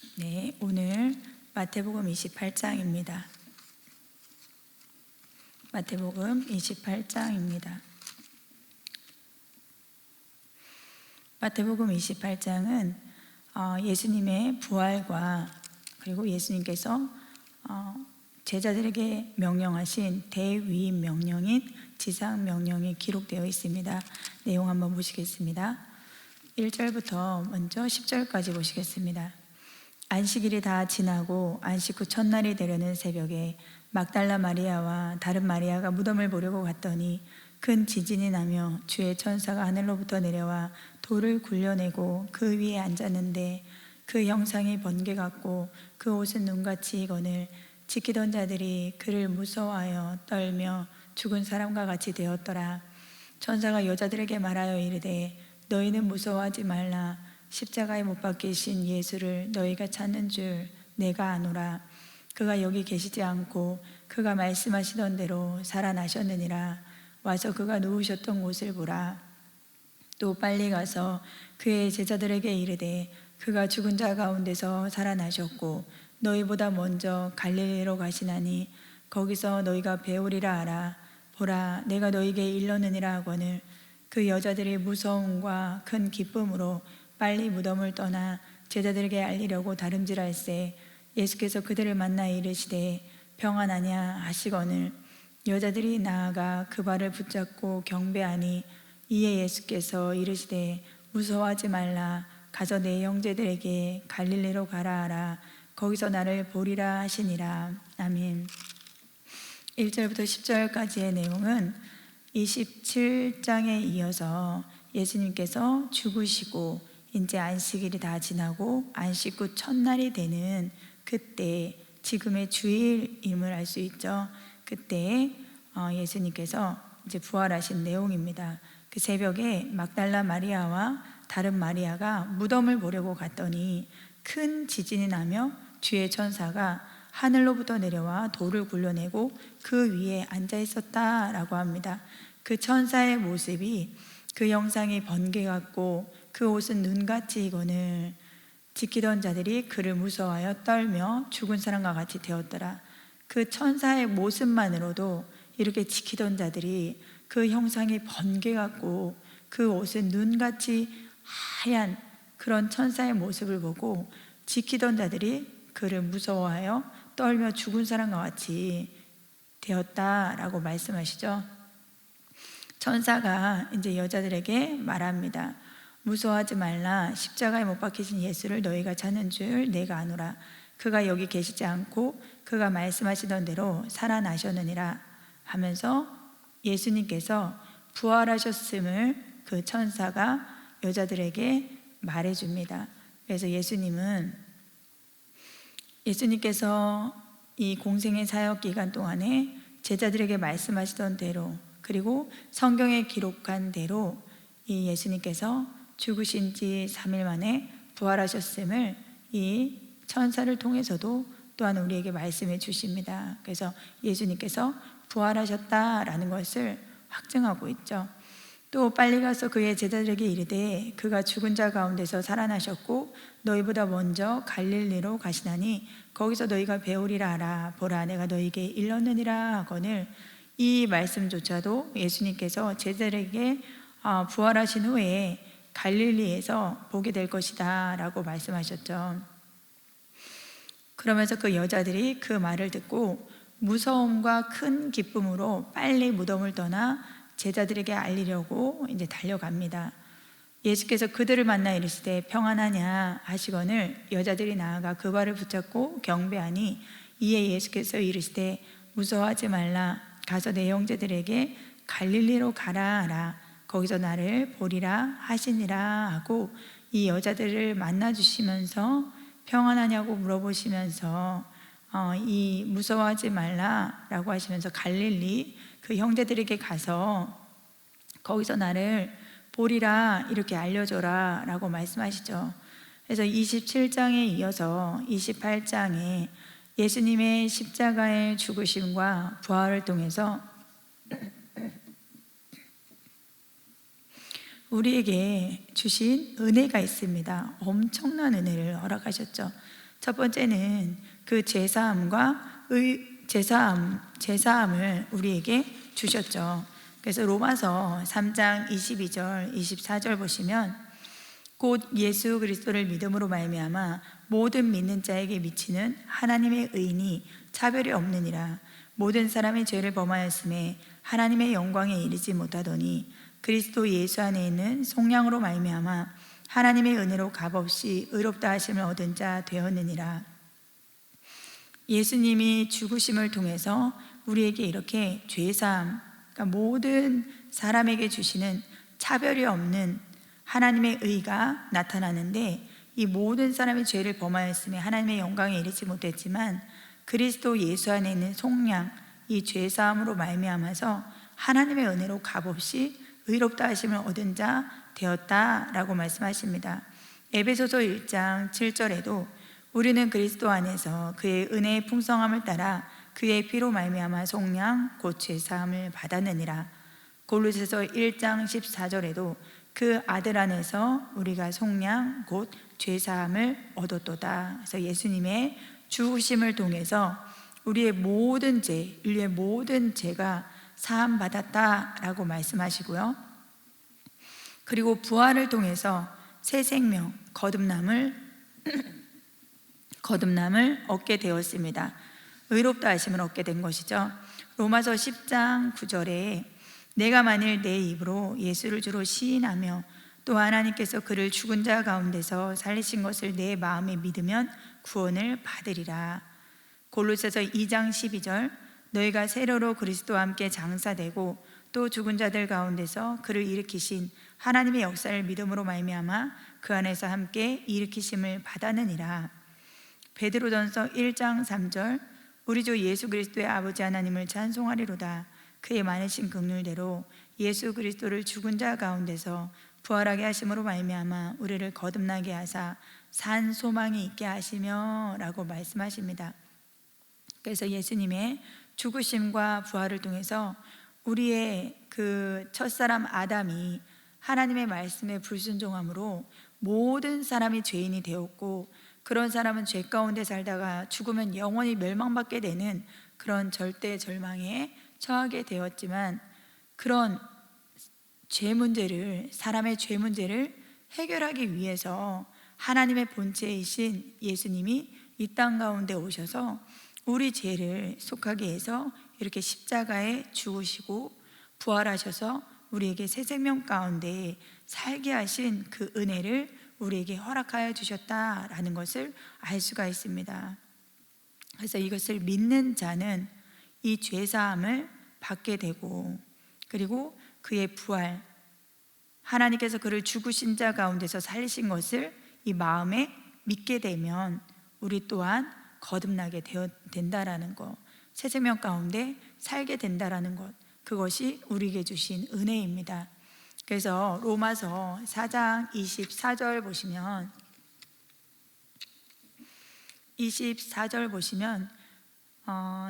네, 오늘 마태복음 28장입니다. 마태복음 28장입니다. 마태복음 28장은 예수님의 부활과 그리고 예수님께서 제자들에게 명령하신 대위임 명령인 지상 명령이 기록되어 있습니다. 내용 한번 보시겠습니다. 1절부터 먼저 10절까지 보시겠습니다. 안식일이 다 지나고 안식 후 첫날이 되려는 새벽에 막달라 마리아와 다른 마리아가 무덤을 보려고 갔더니 큰 지진이 나며 주의 천사가 하늘로부터 내려와 돌을 굴려내고 그 위에 앉았는데 그 형상이 번개 같고 그 옷은 눈같이 익거늘 지키던 자들이 그를 무서워하여 떨며 죽은 사람과 같이 되었더라. 천사가 여자들에게 말하여 이르되 너희는 무서워하지 말라. 십자가에 못 박히신 예수를 너희가 찾는 줄 내가 아노라. 그가 여기 계시지 않고 그가 말씀하시던 대로 살아나셨느니라. 와서 그가 누우셨던 곳을 보라. 또 빨리 가서 그의 제자들에게 이르되 그가 죽은 자 가운데서 살아나셨고 너희보다 먼저 갈릴리로 가시나니 거기서 너희가 배우리라 하라. 보라, 내가 너희에게 일렀느니라 하거늘 그 여자들이 무서움과 큰 기쁨으로 빨리 무덤을 떠나 제자들에게 알리려고 다름질할세 예수께서 그들을 만나 이르시되 평안하냐 하시거늘 여자들이 나아가 그 발을 붙잡고 경배하니 이에 예수께서 이르시되 무서워하지 말라. 가서 내 형제들에게 갈릴리로 가라 하라. 거기서 나를 보리라 하시니라. 아멘. 1절부터 10절까지의 내용은 27장에 이어서 예수님께서 죽으시고 이제 안식일이 다 지나고 안식 후 첫날이 되는 그때, 지금의 주일임을 알 수 있죠. 그때 예수님께서 이제 부활하신 내용입니다. 그 새벽에 막달라 마리아와 다른 마리아가 무덤을 보려고 갔더니 큰 지진이 나며 주의 천사가 하늘로부터 내려와 돌을 굴려내고 그 위에 앉아 있었다라고 합니다. 그 천사의 모습이 그 형상이 번개 같고 그 옷은 눈같이 익거늘 지키던 자들이 그를 무서워하여 떨며 죽은 사람과 같이 되었더라. 그 천사의 모습만으로도 이렇게 지키던 자들이 그 형상이 번개 같고 그 옷은 눈같이 하얀 그런 천사의 모습을 보고 지키던 자들이 그를 무서워하여 떨며 죽은 사람과 같이 되었다라고 말씀하시죠. 천사가 이제 여자들에게 말합니다. 무서워하지 말라. 십자가에 못 박히신 예수를 너희가 찾는 줄 내가 아노라. 그가 여기 계시지 않고 그가 말씀하시던 대로 살아나셨느니라 하면서 예수님께서 부활하셨음을 그 천사가 여자들에게 말해줍니다. 그래서 예수님께서 이 공생의 사역 기간 동안에 제자들에게 말씀하시던 대로 그리고 성경에 기록한 대로 이 예수님께서 죽으신 지 3일 만에 부활하셨음을 이 천사를 통해서도 또한 우리에게 말씀해 주십니다. 그래서 예수님께서 부활하셨다라는 것을 확증하고 있죠. 또 빨리 가서 그의 제자들에게 이르되 그가 죽은 자 가운데서 살아나셨고 너희보다 먼저 갈릴리로 가시나니 거기서 너희가 배우리라 하라. 보라, 내가 너희에게 일렀느니라 하거늘 이 말씀조차도 예수님께서 제자들에게 부활하신 후에 갈릴리에서 보게 될 것이다 라고 말씀하셨죠. 그러면서 그 여자들이 그 말을 듣고 무서움과 큰 기쁨으로 빨리 무덤을 떠나 제자들에게 알리려고 이제 달려갑니다. 예수께서 그들을 만나 이르시되 평안하냐 하시거늘 여자들이 나아가 그 발을 붙잡고 경배하니 이에 예수께서 이르시되 무서워하지 말라. 가서 내 형제들에게 갈릴리로 가라 하라. 거기서 나를 보리라 하시니라 하고 이 여자들을 만나 주시면서 평안하냐고 물어보시면서 이 무서워하지 말라라고 하시면서 갈릴리 그 형제들에게 가서 거기서 나를 보리라 이렇게 알려줘라 라고 말씀하시죠. 그래서 27장에 이어서 28장에 예수님의 십자가의 죽으심과 부활을 통해서 우리에게 주신 은혜가 있습니다. 엄청난 은혜를 허락하셨죠. 첫 번째는 그 제사함과 제사함을 우리에게 주셨죠. 그래서 로마서 3장 22절, 24절 보시면 곧 예수 그리스도를 믿음으로 말미암아 모든 믿는 자에게 미치는 하나님의 의인이 차별이 없느니라. 모든 사람이 죄를 범하였음에 하나님의 영광에 이르지 못하더니 그리스도 예수 안에 있는 속량으로 말미암아 하나님의 은혜로 값없이 의롭다 하심을 얻은 자 되었느니라. 예수님이 죽으심을 통해서 우리에게 이렇게 죄사함, 그러니까 모든 사람에게 주시는 차별이 없는 하나님의 의가 나타나는데, 이 모든 사람이 죄를 범하였음에 하나님의 영광에 이르지 못했지만 그리스도 예수 안에 있는 속량, 이 죄사함으로 말미암아서 하나님의 은혜로 값없이 의롭다 하심을 얻은 자 되었다라고 말씀하십니다. 에베소서 1장 7절에도 우리는 그리스도 안에서 그의 은혜의 풍성함을 따라 그의 피로 말미암아 속량 곧 죄사함을 받았느니라. 골로새서 1장 14절에도 그 아들 안에서 우리가 속량 곧 죄사함을 얻었도다. 그래서 예수님의 죽으심을 통해서 우리의 모든 죄, 인류의 모든 죄가 사함 받았다라고 말씀하시고요. 그리고 부활을 통해서 새 생명, 거듭남을 얻게 되었습니다. 의롭다 하심을 얻게 된 것이죠. 로마서 10장 9절에 내가 만일 내 입으로 예수를 주로 시인하며 또 하나님께서 그를 죽은 자 가운데서 살리신 것을 내 마음에 믿으면 구원을 받으리라. 골로새서 2장 12절 너희가 세로로 그리스도와 함께 장사되고 또 죽은 자들 가운데서 그를 일으키신 하나님의 역사를 믿음으로 말미암아 그 안에서 함께 일으키심을 받았느니라. 베드로전서 1장 3절 우리 주 예수 그리스도의 아버지 하나님을 찬송하리로다. 그의 많으신 긍휼대로 예수 그리스도를 죽은 자 가운데서 부활하게 하심으로 말미암아 우리를 거듭나게 하사 산 소망이 있게 하시며 라고 말씀하십니다. 그래서 예수님의 죽으심과 부활을 통해서 우리의 그 첫사람 아담이 하나님의 말씀에 불순종함으로 모든 사람이 죄인이 되었고, 그런 사람은 죄 가운데 살다가 죽으면 영원히 멸망받게 되는 그런 절대 절망에 처하게 되었지만, 그런 죄 문제를, 사람의 죄 문제를 해결하기 위해서 하나님의 본체이신 예수님이 이 땅 가운데 오셔서 우리 죄를 속하게 해서 이렇게 십자가에 죽으시고 부활하셔서 우리에게 새 생명 가운데 살게 하신 그 은혜를 우리에게 허락하여 주셨다라는 것을 알 수가 있습니다. 그래서 이것을 믿는 자는 이 죄사함을 받게 되고, 그리고 그의 부활, 하나님께서 그를 죽으신 자 가운데서 살리신 것을 이 마음에 믿게 되면 우리 또한 거듭나게 된다라는 것, 새 생명 가운데 살게 된다라는 것, 그것이 우리에게 주신 은혜입니다. 그래서 로마서 4장 24절 보시면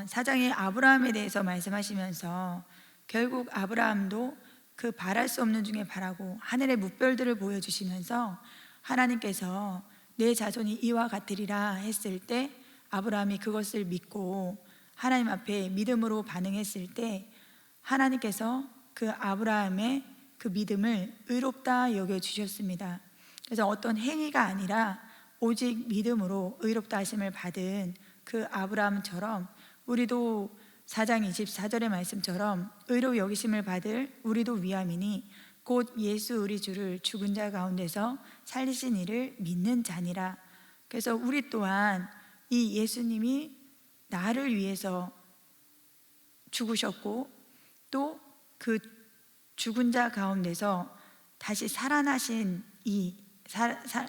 4장의 아브라함에 대해서 말씀하시면서 결국 아브라함도 그 바랄 수 없는 중에 바라고 하늘의 뭇별들을 보여주시면서 하나님께서 내 자손이 이와 같으리라 했을 때 아브라함이 그것을 믿고 하나님 앞에 믿음으로 반응했을 때 하나님께서 그 아브라함의 그 믿음을 의롭다 여겨주셨습니다. 그래서 어떤 행위가 아니라 오직 믿음으로 의롭다 하심을 받은 그 아브라함처럼 우리도 4장 24절의 말씀처럼 의로 여기심을 받을 우리도 위함이니 곧 예수 우리 주를 죽은 자 가운데서 살리신 이를 믿는 자니라. 그래서 우리 또한 이 예수님이 나를 위해서 죽으셨고 또 그 죽은 자 가운데서 다시 살아나신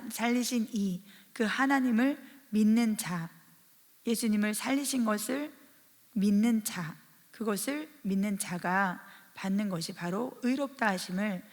살리신 그 하나님을 믿는 자, 예수님을 살리신 것을 믿는 자, 그것을 믿는 자가 받는 것이 바로 의롭다 하심을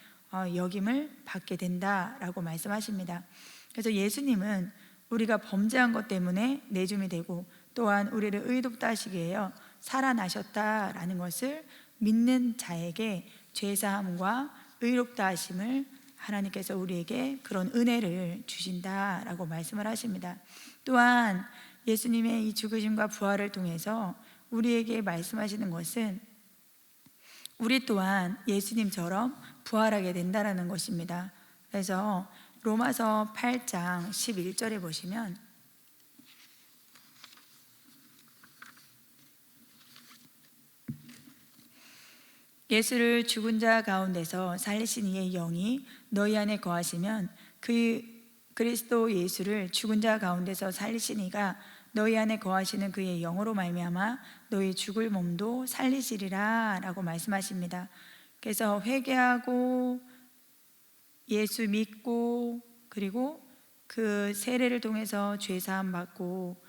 여김을 받게 된다라고 말씀하십니다. 그래서 예수님은 우리가 범죄한 것 때문에 내줌이 되고 또한 우리를 의롭다 하시기 위하여 살아나셨다라는 것을 믿는 자에게 죄사함과 의롭다 하심을 하나님께서 우리에게 그런 은혜를 주신다라고 말씀을 하십니다. 또한 예수님의 이 죽으심과 부활을 통해서 우리에게 말씀하시는 것은 우리 또한 예수님처럼 부활하게 된다라는 것입니다. 그래서 로마서 8장 11절에 보시면 예수를 죽은 자 가운데서 살리신 이의 영이 너희 안에 거하시면 그 그리스도 예수를 죽은 자 가운데서 살리신 이가 너희 안에 거하시는 그의 영으로 말미암아 너희 죽을 몸도 살리시리라 라고 말씀하십니다. 그래서 회개하고 예수 믿고 그리고 그 세례를 통해서 죄사함 받고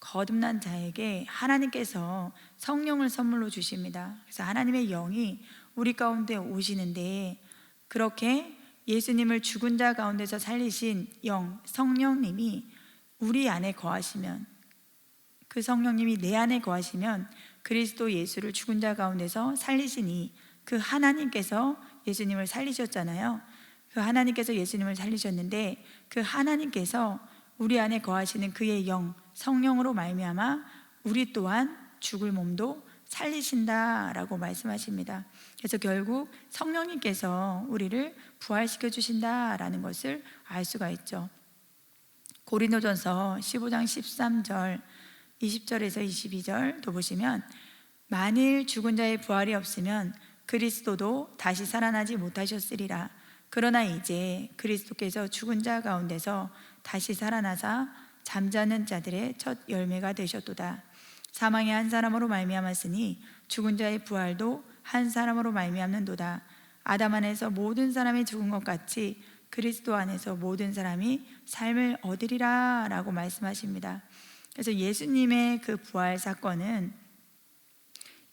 거듭난 자에게 하나님께서 성령을 선물로 주십니다. 그래서 하나님의 영이 우리 가운데 오시는데, 그렇게 예수님을 죽은 자 가운데서 살리신 영 성령님이 우리 안에 거하시면, 그 성령님이 내 안에 거하시면 그리스도 예수를 죽은 자 가운데서 살리시니, 그 하나님께서 예수님을 살리셨잖아요. 그 하나님께서 예수님을 살리셨는데 그 하나님께서 우리 안에 거하시는 그의 영 성령으로 말미암아 우리 또한 죽을 몸도 살리신다라고 말씀하십니다. 그래서 결국 성령님께서 우리를 부활시켜 주신다라는 것을 알 수가 있죠. 고린도전서 15장 13절 20절에서 22절도 보시면 만일 죽은 자의 부활이 없으면 그리스도도 다시 살아나지 못하셨으리라. 그러나 이제 그리스도께서 죽은 자 가운데서 다시 살아나사 잠자는 자들의 첫 열매가 되셨도다. 사망이 한 사람으로 말미암았으니 죽은 자의 부활도 한 사람으로 말미암는도다. 아담 안에서 모든 사람이 죽은 것 같이 그리스도 안에서 모든 사람이 삶을 얻으리라 라고 말씀하십니다. 그래서 예수님의 그 부활 사건은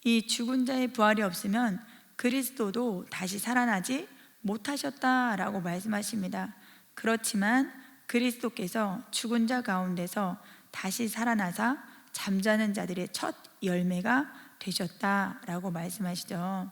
이 죽은 자의 부활이 없으면 그리스도도 다시 살아나지 못하셨다라고 말씀하십니다. 그렇지만 그리스도께서 죽은 자 가운데서 다시 살아나사 잠자는 자들의 첫 열매가 되셨다라고 말씀하시죠.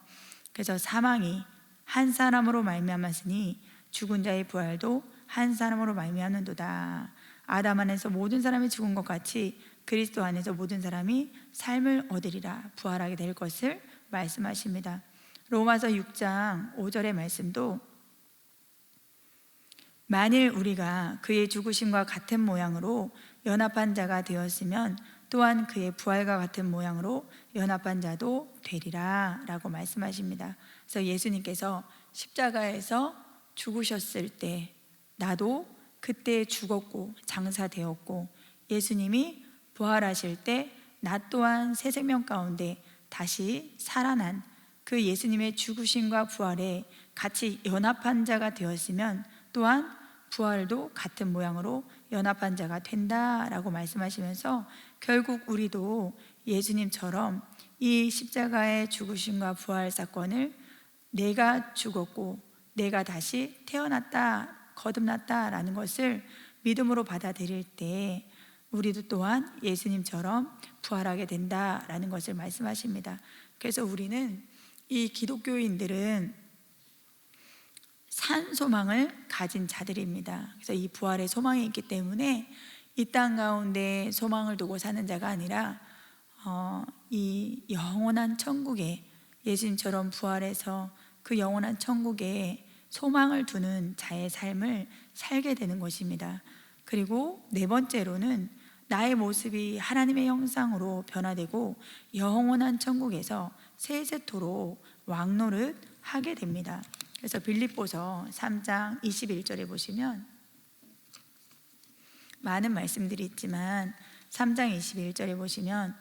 그래서 사망이 한 사람으로 말미암았으니 죽은 자의 부활도 한 사람으로 말미암는도다. 아담 안에서 모든 사람이 죽은 것 같이 그리스도 안에서 모든 사람이 삶을 얻으리라, 부활하게 될 것을 말씀하십니다. 로마서 6장 5절의 말씀도 만일 우리가 그의 죽으심과 같은 모양으로 연합한 자가 되었으면 또한 그의 부활과 같은 모양으로 연합한 자도 되리라 라고 말씀하십니다. 그래서 예수님께서 십자가에서 죽으셨을 때 나도 그때 죽었고 장사되었고, 예수님이 부활하실 때 나 또한 새 생명 가운데 다시 살아난 그 예수님의 죽으심과 부활에 같이 연합한 자가 되었으면 또한 부활도 같은 모양으로 연합한 자가 된다라고 말씀하시면서 결국 우리도 예수님처럼 이 십자가의 죽으심과 부활 사건을 내가 죽었고 내가 다시 태어났다, 거듭났다라는 것을 믿음으로 받아들일 때 우리도 또한 예수님처럼 부활하게 된다라는 것을 말씀하십니다. 그래서 우리는, 이 기독교인들은 산 소망을 가진 자들입니다. 그래서 이 부활의 소망이 있기 때문에 이 땅 가운데 소망을 두고 사는 자가 아니라 이 영원한 천국에, 예수님처럼 부활해서 그 영원한 천국에 소망을 두는 자의 삶을 살게 되는 것입니다. 그리고 네 번째로는 나의 모습이 하나님의 형상으로 변화되고 영원한 천국에서 세세토록 왕노릇 하게 됩니다. 그래서 빌립보서 3장 21절에 보시면 많은 말씀들이 있지만 3장 21절에 보시면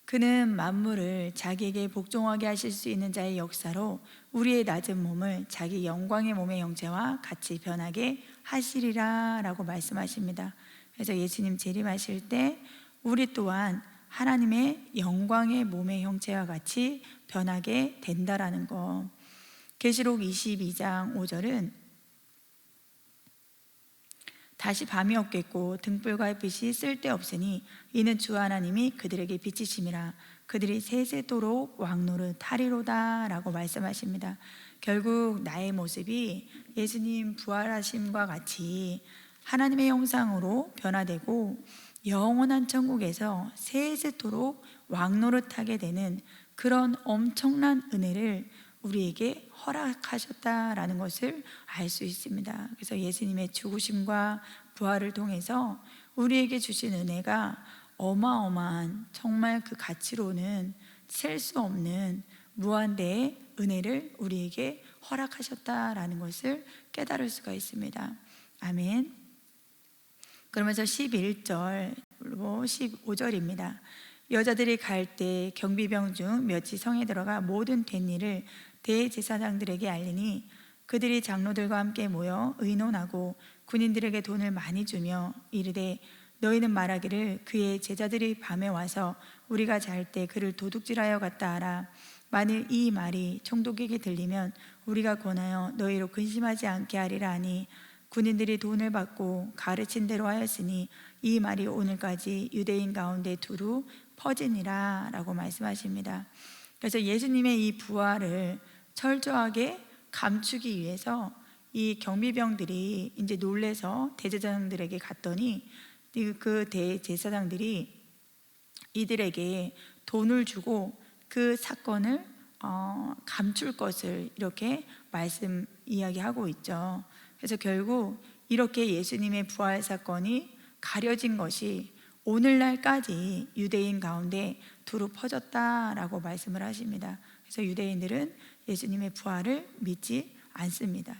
그는 만물을 자기에게 복종하게 하실 수 있는 자의 역사로 우리의 낮은 몸을 자기 영광의 몸의 형체와 같이 변하게 하시리라 라고 말씀하십니다. 그래서 예수님 재림하실 때 우리 또한 하나님의 영광의 몸의 형체와 같이 변하게 된다라는 것. 계시록 22장 5절은 다시 밤이 없겠고 등불과 빛이 쓸데없으니 이는 주 하나님이 그들에게 빛이심이라 그들이 세세토록 왕노릇 하리로다 라고 말씀하십니다. 결국 나의 모습이 예수님 부활하심과 같이 하나님의 형상으로 변화되고 영원한 천국에서 세세토록 왕노릇하게 되는 그런 엄청난 은혜를 우리에게 허락하셨다라는 것을 알 수 있습니다. 그래서 예수님의 죽으심과 부활을 통해서 우리에게 주신 은혜가 어마어마한, 정말 그 가치로는 셀 수 없는 무한대의 은혜를 우리에게 허락하셨다라는 것을 깨달을 수가 있습니다. 아멘. 그러면서 11절 그리고 15절입니다. 여자들이 갈 때 경비병 중 몇이 성에 들어가 모든 된 일을 대제사장들에게 알리니 그들이 장로들과 함께 모여 의논하고 군인들에게 돈을 많이 주며 이르되 너희는 말하기를 그의 제자들이 밤에 와서 우리가 잘 때 그를 도둑질하여 갔다 하라. 만일 이 말이 총독에게 들리면 우리가 권하여 너희로 근심하지 않게 하리라 하니 군인들이 돈을 받고 가르친 대로 하였으니 이 말이 오늘까지 유대인 가운데 두루 퍼지니라 라고 말씀하십니다. 그래서 예수님의 이 부활을 철저하게 감추기 위해서 이 경비병들이 이제 놀래서 대제사장들에게 갔더니 그 대제사장들이 이들에게 돈을 주고 그 사건을 감출 것을 이렇게 이야기하고 있죠. 그래서 결국 이렇게 예수님의 부활 사건이 가려진 것이 오늘날까지 유대인 가운데 두루 퍼졌다라고 말씀을 하십니다. 그래서 유대인들은 예수님의 부활을 믿지 않습니다.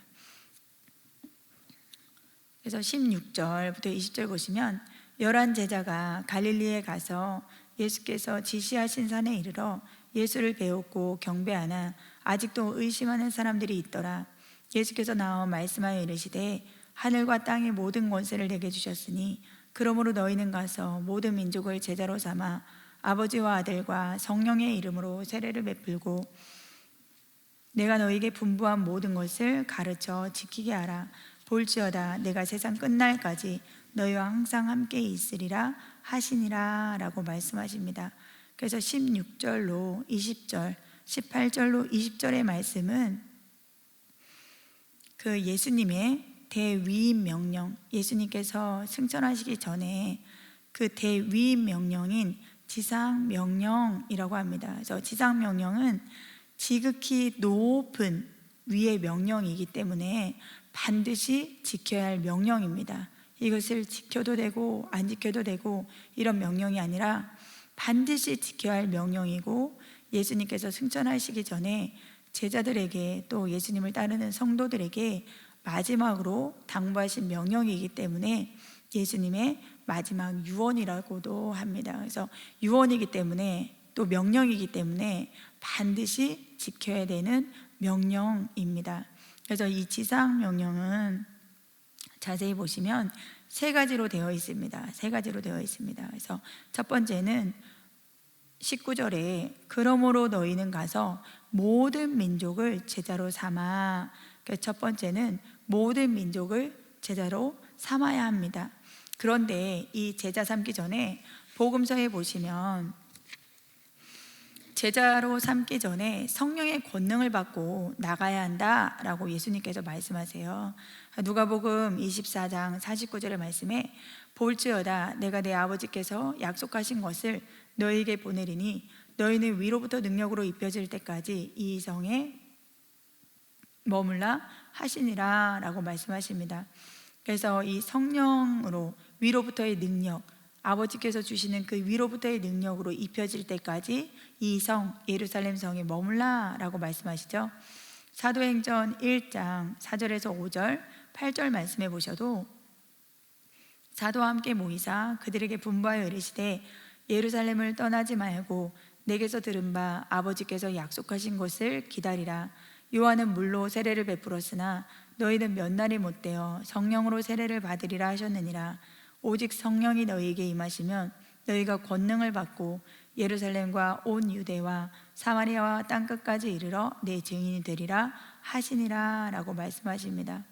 그래서 16절부터 20절 보시면 11 제자가 갈릴리에 가서 예수께서 지시하신 산에 이르러 예수를 배웠고 경배하나 아직도 의심하는 사람들이 있더라. 예수께서 나와 말씀하여 이르시되 하늘과 땅의 모든 권세를 내게 주셨으니 그러므로 너희는 가서 모든 민족을 제자로 삼아 아버지와 아들과 성령의 이름으로 세례를 베풀고 내가 너희에게 분부한 모든 것을 가르쳐 지키게 하라. 볼지어다 내가 세상 끝날까지 너희와 항상 함께 있으리라 하시니라 라고 말씀하십니다. 그래서 16절로 20절 18절로 20절의 말씀은 그 예수님의 대위임 명령, 예수님께서 승천하시기 전에 그 대위임 명령인 지상 명령이라고 합니다. 그래서 지상 명령은 지극히 높은 위의 명령이기 때문에 반드시 지켜야 할 명령입니다. 이것을 지켜도 되고 안 지켜도 되고 이런 명령이 아니라 반드시 지켜야 할 명령이고, 예수님께서 승천하시기 전에 제자들에게 또 예수님을 따르는 성도들에게 마지막으로 당부하신 명령이기 때문에 예수님의 마지막 유언이라고도 합니다. 그래서 유언이기 때문에 또 명령이기 때문에 반드시 지켜야 되는 명령입니다. 그래서 이 지상 명령은 자세히 보시면 세 가지로 되어 있습니다. 세 가지로 되어 있습니다. 그래서 첫 번째는 19절에 그러므로 너희는 가서 모든 민족을 제자로 삼아. 첫 번째는 모든 민족을 제자로 삼아야 합니다. 그런데 이 제자 삼기 전에 복음서에 보시면 제자로 삼기 전에 성령의 권능을 받고 나가야 한다라고 예수님께서 말씀하세요. 누가복음 24장 49절의 말씀에 볼지어다 내가 내 아버지께서 약속하신 것을 너희에게 보내리니 너희는 위로부터 능력으로 입혀질 때까지 이 성에 머물라 하시니라 라고 말씀하십니다. 그래서 이 성령으로 위로부터의 능력, 아버지께서 주시는 그 위로부터의 능력으로 입혀질 때까지 이 성 예루살렘 성에 머물라 라고 말씀하시죠. 사도행전 1장 4절에서 5절 8절 말씀해 보셔도 사도와 함께 모이사 그들에게 분부하여 이르시되 예루살렘을 떠나지 말고 내게서 들은 바 아버지께서 약속하신 것을 기다리라. 요한은 물로 세례를 베풀었으나 너희는 몇 날이 못되어 성령으로 세례를 받으리라 하셨느니라. 오직 성령이 너희에게 임하시면 너희가 권능을 받고 예루살렘과 온 유대와 사마리아와 땅끝까지 이르러 내 증인이 되리라 하시니라 라고 말씀하십니다.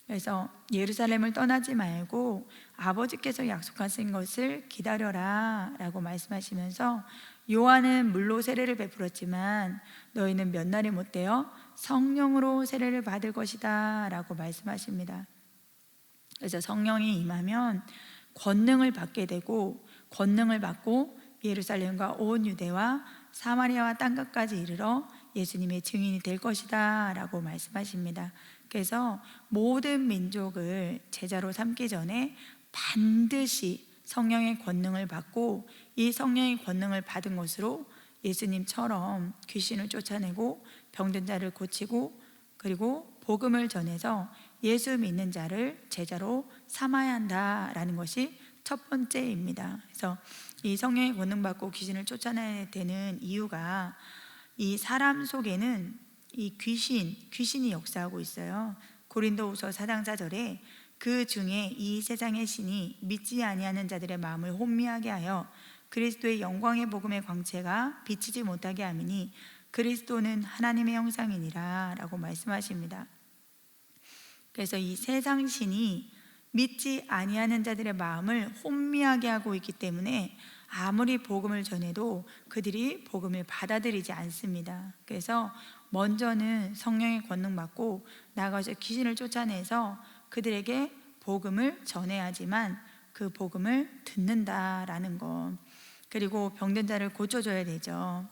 그래서 예루살렘을 떠나지 말고 아버지께서 약속하신 것을 기다려라 라고 말씀하시면서 요한은 물로 세례를 베풀었지만 너희는 몇 날이 못되어 성령으로 세례를 받을 것이다 라고 말씀하십니다. 그래서 성령이 임하면 권능을 받게 되고, 권능을 받고 예루살렘과 온 유대와 사마리아와 땅끝까지 이르러 예수님의 증인이 될 것이다 라고 말씀하십니다. 그래서 모든 민족을 제자로 삼기 전에 반드시 성령의 권능을 받고, 이 성령의 권능을 받은 것으로 예수님처럼 귀신을 쫓아내고 병든 자를 고치고, 그리고 복음을 전해서 예수 믿는 자를 제자로 삼아야 한다라는 것이 첫 번째입니다. 그래서 이 성령의 권능 받고 귀신을 쫓아내야 되는 이유가, 이 사람 속에는 이 귀신이 역사하고 있어요. 고린도후서 4장 4절에 그 중에 이 세상의 신이 믿지 아니하는 자들의 마음을 혼미하게 하여 그리스도의 영광의 복음의 광채가 비치지 못하게 함이니 그리스도는 하나님의 형상이니라 라고 말씀하십니다. 그래서 이 세상 신이 믿지 아니하는 자들의 마음을 혼미하게 하고 있기 때문에 아무리 복음을 전해도 그들이 복음을 받아들이지 않습니다. 그래서 먼저는 성령의 권능 받고 나가서 귀신을 쫓아내서 그들에게 복음을 전해야지만 그 복음을 듣는다라는 것, 그리고 병든 자를 고쳐줘야 되죠.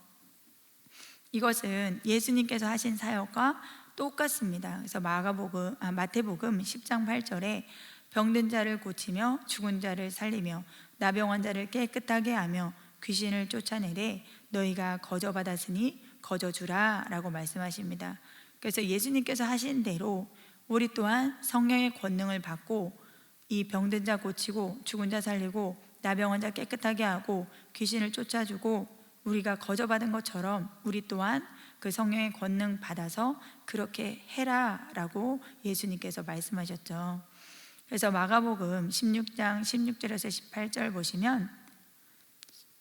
이것은 예수님께서 하신 사역과 똑같습니다. 그래서 마태복음 10장 8절에 병든 자를 고치며 죽은 자를 살리며 나병 자를 깨끗하게 하며 귀신을 쫓아내되 너희가 거저 받았으니 거저 주라 라고 말씀하십니다. 그래서 예수님께서 하신 대로 우리 또한 성령의 권능을 받고 이 병든 자 고치고 죽은 자 살리고 나병 자 깨끗하게 하고 귀신을 쫓아주고 우리가 거저 받은 것처럼 우리 또한 그 성령의 권능 받아서 그렇게 해라 라고 예수님께서 말씀하셨죠. 그래서 마가복음 16장 16절에서 18절 보시면,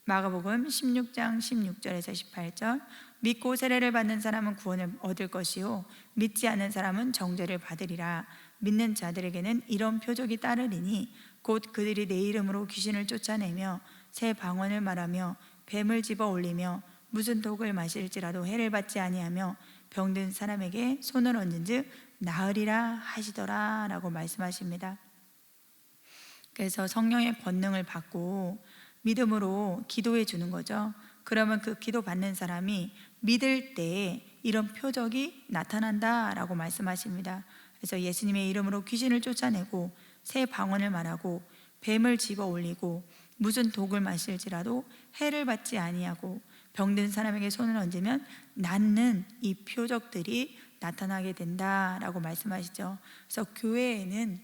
마가복음 16장 16절에서 18절, 믿고 세례를 받는 사람은 구원을 얻을 것이요 믿지 않는 사람은 정죄를 받으리라. 믿는 자들에게는 이런 표적이 따르리니 곧 그들이 내 이름으로 귀신을 쫓아내며 새 방언을 말하며 뱀을 집어 올리며 무슨 독을 마실지라도 해를 받지 아니하며 병든 사람에게 손을 얹은즉 나으리라 하시더라 라고 말씀하십니다. 그래서 성령의 권능을 받고 믿음으로 기도해 주는 거죠. 그러면 그 기도 받는 사람이 믿을 때 이런 표적이 나타난다 라고 말씀하십니다. 그래서 예수님의 이름으로 귀신을 쫓아내고 새 방언을 말하고 뱀을 집어 올리고 무슨 독을 마실지라도 해를 받지 아니하고 병든 사람에게 손을 얹으면 낫는 이 표적들이 나타나게 된다라고 말씀하시죠. 그래서 교회에는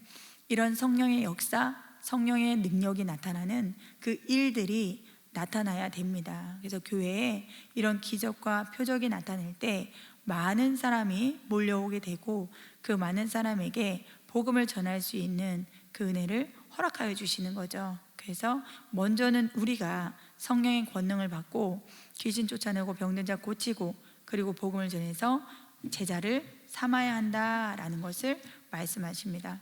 이런 성령의 역사, 성령의 능력이 나타나는 그 일들이 나타나야 됩니다. 그래서 교회에 이런 기적과 표적이 나타날 때 많은 사람이 몰려오게 되고 그 많은 사람에게 복음을 전할 수 있는 그 은혜를 허락하여 주시는 거죠. 그래서 먼저는 우리가 성령의 권능을 받고 귀신 쫓아내고 병든 자 고치고 그리고 복음을 전해서 제자를 삼아야 한다라는 것을 말씀하십니다.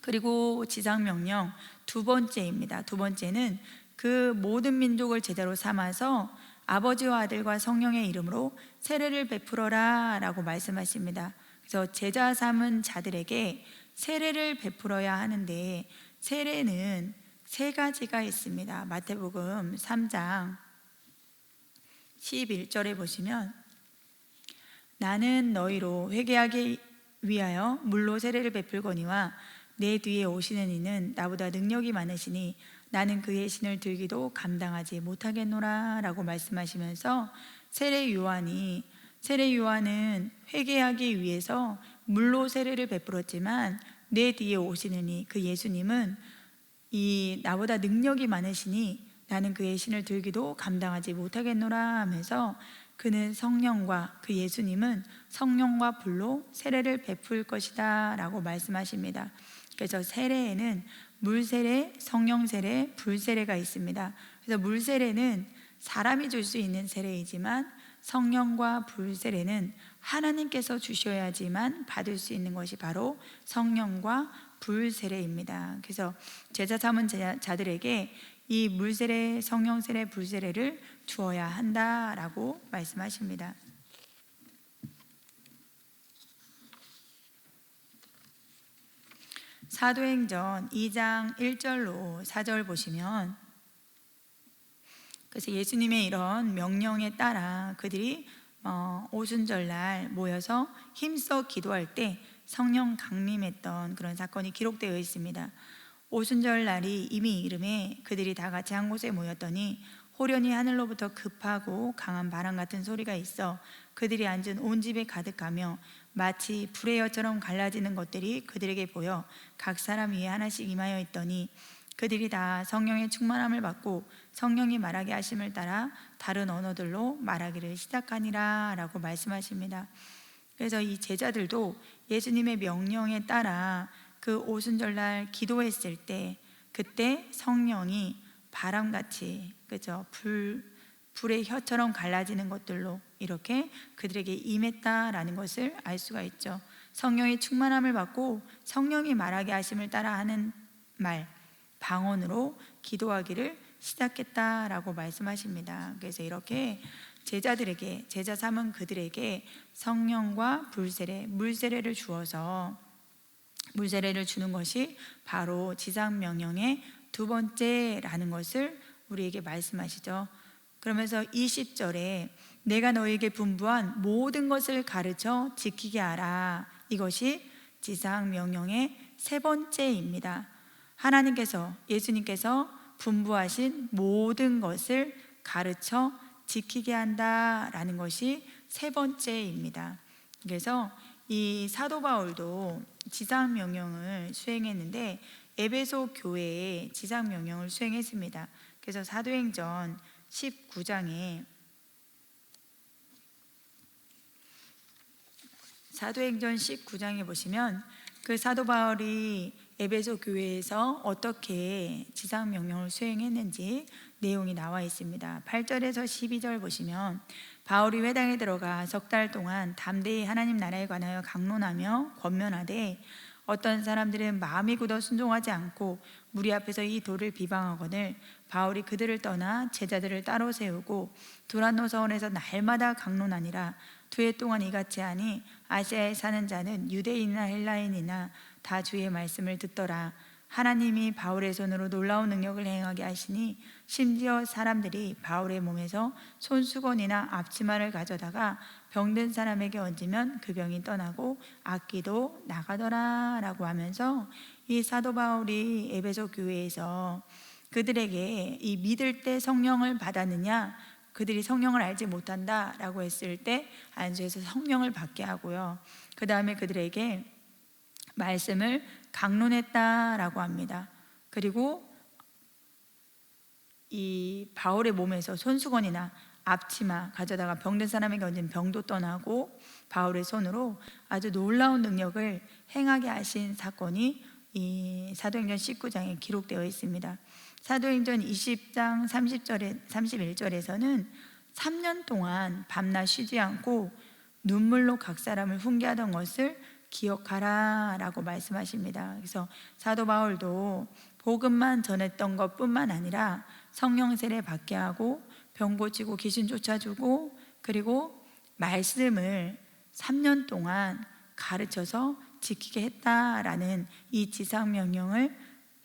그리고 지상명령 두 번째입니다. 두 번째는 그 모든 민족을 제자로 삼아서 아버지와 아들과 성령의 이름으로 세례를 베풀어라 라고 말씀하십니다. 그래서 제자 삼은 자들에게 세례를 베풀어야 하는데 세례는 세 가지가 있습니다. 마태복음 3장 11절에 보시면 나는 너희로 회개하기 위하여 물로 세례를 베풀거니와 내 뒤에 오시는 이는 나보다 능력이 많으시니 나는 그의 신을 들기도 감당하지 못하겠노라 라고 말씀하시면서 세례 요한은 회개하기 위해서 물로 세례를 베풀었지만 내 뒤에 오시는 이 그 예수님은 이 나보다 능력이 많으시니 나는 그의 신을 들기도 감당하지 못하겠노라 하면서 그는 성령과 그 예수님은 성령과 불로 세례를 베풀 것이다 라고 말씀하십니다. 그래서 세례에는 물세례, 성령세례, 불세례가 있습니다. 그래서 물세례는 사람이 줄 수 있는 세례이지만 성령과 불세례는 하나님께서 주셔야지만 받을 수 있는 것이 바로 성령과 불세례입니다. 그래서 제자 삼은 자들에게 이 물세례, 성령세례, 불세례를 주어야 한다라고 말씀하십니다. 사도행전 2장 1절로 4절 보시면, 그래서 예수님의 이런 명령에 따라 그들이 오순절날 모여서 힘써 기도할 때 성령 강림했던 그런 사건이 기록되어 있습니다. 오순절날이 이미 이름에 그들이 다 같이 한 곳에 모였더니 호련히 하늘로부터 급하고 강한 바람 같은 소리가 있어 그들이 앉은 온 집에 가득하며 마치 불의 혀처럼 갈라지는 것들이 그들에게 보여 각 사람 위에 하나씩 임하여 있더니 그들이 다 성령의 충만함을 받고 성령이 말하게 하심을 따라 다른 언어들로 말하기를 시작하니라 라고 말씀하십니다. 그래서 이 제자들도 예수님의 명령에 따라 그 오순절날 기도했을 때 그때 성령이 바람같이, 그죠? 불의 혀처럼 갈라지는 것들로 이렇게 그들에게 임했다라는 것을 알 수가 있죠. 성령의 충만함을 받고 성령이 말하게 하심을 따라 하는 말, 방언으로 기도하기를 시작했다라고 말씀하십니다. 그래서 이렇게 제자들에게, 제자 삼은 그들에게 성령과 물세례를 주어서, 물세례를 주는 것이 바로 지상명령의 두 번째라는 것을 우리에게 말씀하시죠. 그러면서 20절에 내가 너에게 분부한 모든 것을 가르쳐 지키게 하라, 이것이 지상명령의 세 번째입니다. 하나님께서, 예수님께서 분부하신 모든 것을 가르쳐 지키게 한다라는 것이 세 번째입니다. 그래서 이 사도 바울도 지상명령을 수행했는데 에베소 교회에 지상명령을 수행했습니다. 그래서 사도행전 19장에 보시면 그 사도 바울이 에베소 교회에서 어떻게 지상명령을 수행했는지 내용이 나와 있습니다. 8절에서 12절 보시면 바울이 회당에 들어가 석 달 동안 담대히 하나님 나라에 관하여 강론하며 권면하되 어떤 사람들은 마음이 굳어 순종하지 않고 무리 앞에서 이 도를 비방하거늘 바울이 그들을 떠나 제자들을 따로 세우고 두란노 서원에서 날마다 강론하니라. 2해 동안 이같이 하니 아시아에 사는 자는 유대인이나 헬라인이나 다 주의 말씀을 듣더라. 하나님이 바울의 손으로 놀라운 능력을 행하게 하시니 심지어 사람들이 바울의 몸에서 손수건이나 앞치마를 가져다가 병든 사람에게 얹으면 그 병이 떠나고 악기도 나가더라 라고 하면서 이 사도 바울이 에베소 교회에서 그들에게 이 믿을 때 성령을 받았느냐, 그들이 성령을 알지 못한다 라고 했을 때 안수해서 성령을 받게 하고요, 그 다음에 그들에게 말씀을 강론했다라고 합니다. 그리고 이 바울의 몸에서 손수건이나 앞치마 가져다가 병든 사람에게 얹은 병도 떠나고 바울의 손으로 아주 놀라운 능력을 행하게 하신 사건이 이 사도행전 19장에 기록되어 있습니다. 사도행전 20장 31절에서는 3년 동안 밤낮 쉬지 않고 눈물로 각 사람을 훈계하던 것을 기억하라 라고 말씀하십니다. 그래서 사도 바울도 복음만 전했던 것뿐만 아니라 성령 세례 받게 하고 병 고치고 귀신 쫓아주고 그리고 말씀을 3년 동안 가르쳐서 지키게 했다라는 이 지상명령을